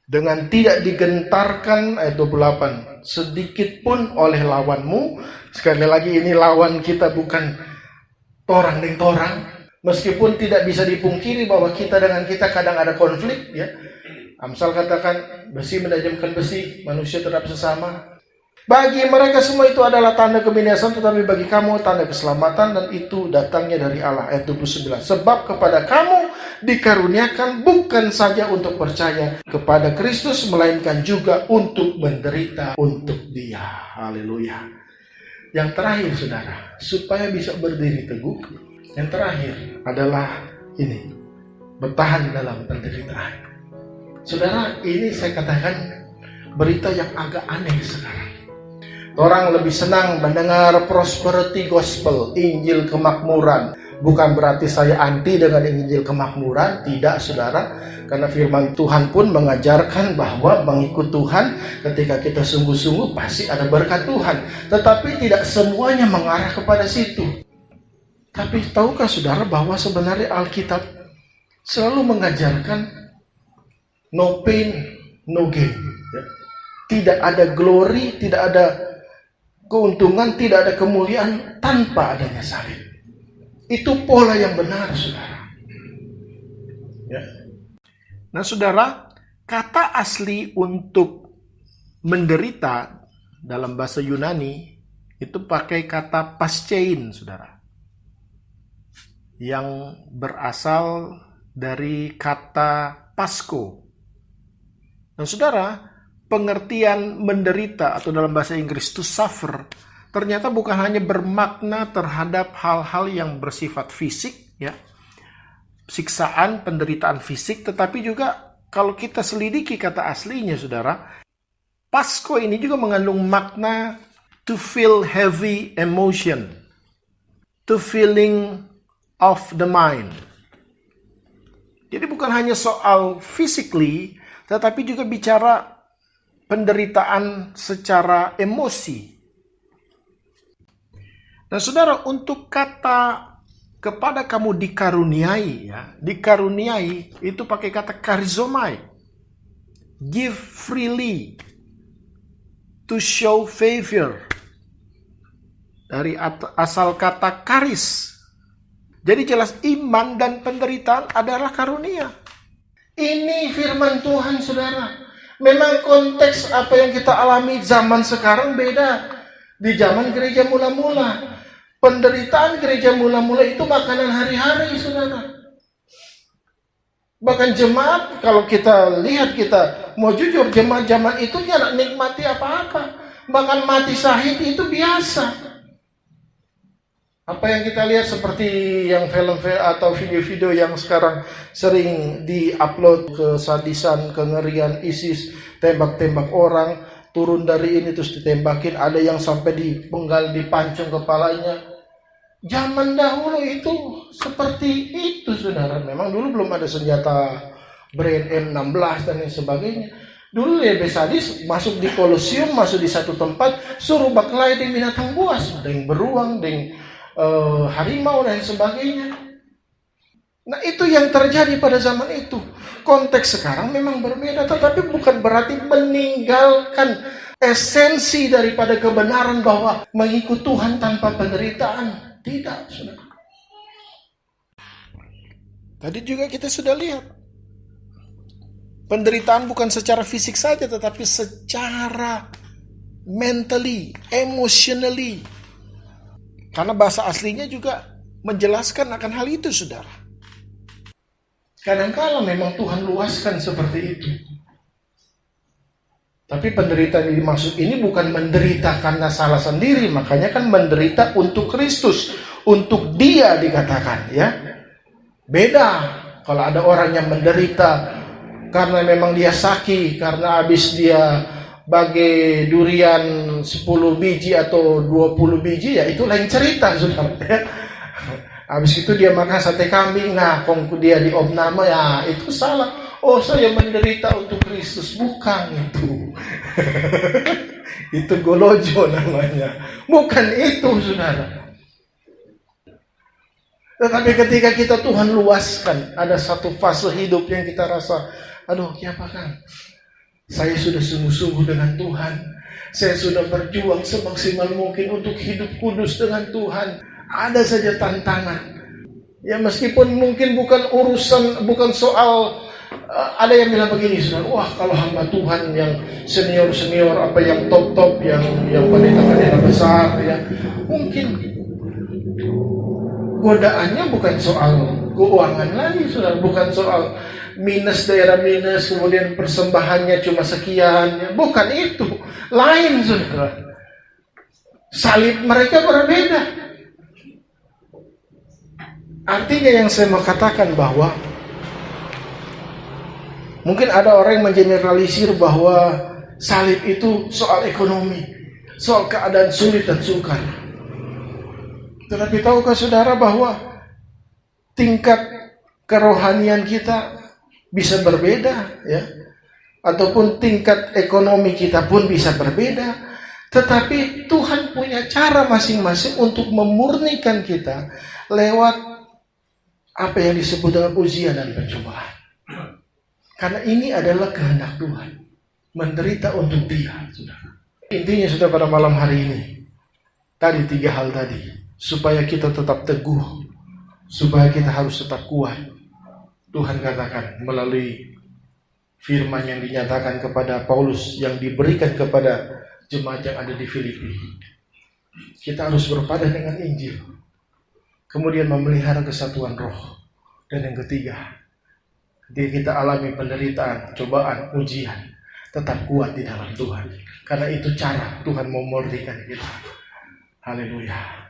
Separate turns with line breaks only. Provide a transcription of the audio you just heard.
dengan tidak digentarkan, ayat 28, sedikit pun oleh lawanmu. Sekali lagi, ini lawan kita bukan torang deng torang. Meskipun tidak bisa dipungkiri bahwa kita dengan kita kadang ada konflik, ya. Amsal katakan, besi menajamkan besi, manusia terhadap sesama. Bagi mereka semua itu adalah tanda kebinasaan, tetapi bagi kamu tanda keselamatan, dan itu datangnya dari Allah. Ayat 29. Sebab kepada kamu dikaruniakan bukan saja untuk percaya kepada Kristus, melainkan juga untuk menderita untuk Dia. Haleluya. Yang terakhir, saudara, supaya bisa berdiri teguh, yang terakhir adalah ini, bertahan dalam penderitaan. Saudara, ini saya katakan berita yang agak aneh sekarang. Orang lebih senang mendengar prosperity gospel, Injil kemakmuran. Bukan berarti saya anti dengan Injil kemakmuran, tidak, saudara. Karena firman Tuhan pun mengajarkan bahwa mengikut Tuhan, ketika kita sungguh-sungguh pasti ada berkat Tuhan. Tetapi tidak semuanya mengarah kepada situ. Tapi tahukah saudara bahwa sebenarnya Alkitab selalu mengajarkan no pain, no gain. Tidak ada glory, tidak ada keuntungan, tidak ada kemuliaan tanpa adanya salib. Itu pola yang benar, saudara. Ya. Nah, saudara, kata asli untuk menderita dalam bahasa Yunani itu pakai kata pascein, saudara, yang berasal dari kata pasko. Nah, saudara, pengertian menderita atau dalam bahasa Inggris to suffer ternyata bukan hanya bermakna terhadap hal-hal yang bersifat fisik, ya, siksaan, penderitaan fisik, tetapi juga kalau kita selidiki kata aslinya, saudara, pasko ini juga mengandung makna to feel heavy emotion, to feeling of the mind. Jadi bukan hanya soal physically, tetapi juga bicara penderitaan secara emosi. Nah, saudara, untuk kata kepada kamu dikaruniai, ya, dikaruniai itu pakai kata charizomai, give freely, to show favor, dari asal kata charis. Jadi jelas iman dan penderitaan adalah karunia. Ini firman Tuhan, saudara. Memang konteks apa yang kita alami zaman sekarang beda. Di zaman gereja mula-mula, penderitaan gereja mula-mula itu makanan hari-hari, saudara. Bahkan jemaat, kalau kita lihat, kita mau jujur, jemaat zaman itu tidak nikmati apa-apa. Bahkan mati syahid itu biasa. Apa yang kita lihat seperti yang film atau video-video yang sekarang sering di-upload, kesadisan, kengerian ISIS, tembak-tembak orang, turun dari ini terus ditembakin, ada yang sampai dipenggal, dipancung kepalanya. Zaman dahulu itu seperti itu, saudara. Memang dulu belum ada senjata Brain M16 dan lain sebagainya. Dulu lebih sadis, masuk di kolosium, masuk di satu tempat, suruh baklai dengan binatang buas, dengan beruang, dengan harimau dan sebagainya. Nah, itu yang terjadi pada zaman itu. Konteks sekarang memang berbeda, tetapi bukan berarti meninggalkan esensi daripada kebenaran bahwa mengikut Tuhan tanpa penderitaan. Tidak, saudara. Tadi juga kita sudah lihat, penderitaan bukan secara fisik saja, tetapi secara mentally, emotionally. Karena bahasa aslinya juga menjelaskan akan hal itu, saudara. Kadang-kala memang Tuhan luaskan seperti itu. Tapi penderitaan yang dimaksud ini bukan menderita karena salah sendiri. Makanya kan menderita untuk Kristus. Untuk Dia dikatakan, ya. Beda kalau ada orang yang menderita karena memang dia sakit, karena habis dia bagai durian 10 biji atau 20 biji, ya itu lain cerita, saudara. Habis itu dia makan sate kambing, nah kongku dia diopname, ya itu salah. Oh, saya menderita untuk Kristus. Bukan itu. Itu golojo namanya. Bukan itu, saudara. Tetapi ketika kita Tuhan luaskan, ada satu fase hidup yang kita rasa, aduh, ya apa kan? Saya sudah sungguh-sungguh dengan Tuhan. Saya sudah berjuang semaksimal mungkin untuk hidup kudus dengan Tuhan. Ada saja tantangan. Ya meskipun mungkin bukan soal ada yang bilang begini, saudara, wah kalau hamba Tuhan yang senior, apa yang top, yang pendeta besar, ya mungkin godaannya bukan soal keuangan lagi, saudara, bukan soal daerah minus, kemudian persembahannya cuma sekian, ya. Bukan itu, lain, saudara. Salib mereka berbeda. Artinya yang saya mau katakan bahwa mungkin ada orang yang mengeneralisir bahwa salib itu soal ekonomi, soal keadaan sulit dan sukar. Tetapi tahukah saudara bahwa tingkat kerohanian kita bisa berbeda, ya, ataupun tingkat ekonomi kita pun bisa berbeda, tetapi Tuhan punya cara masing-masing untuk memurnikan kita lewat apa yang disebut dengan ujian dan pencobaan. Karena ini adalah kehendak Tuhan, menderita untuk Dia, saudara. Intinya sudah pada malam hari ini, tadi 3 hal tadi, supaya kita tetap teguh, supaya kita harus tetap kuat. Tuhan katakan melalui firman yang dinyatakan kepada Paulus yang diberikan kepada jemaat yang ada di Filipi. Kita harus berpadan dengan Injil, kemudian memelihara kesatuan roh. Dan yang ketiga, ketika kita alami penderitaan, cobaan, ujian, tetap kuat di dalam Tuhan. Karena itu cara Tuhan memurnikan kita. Haleluya.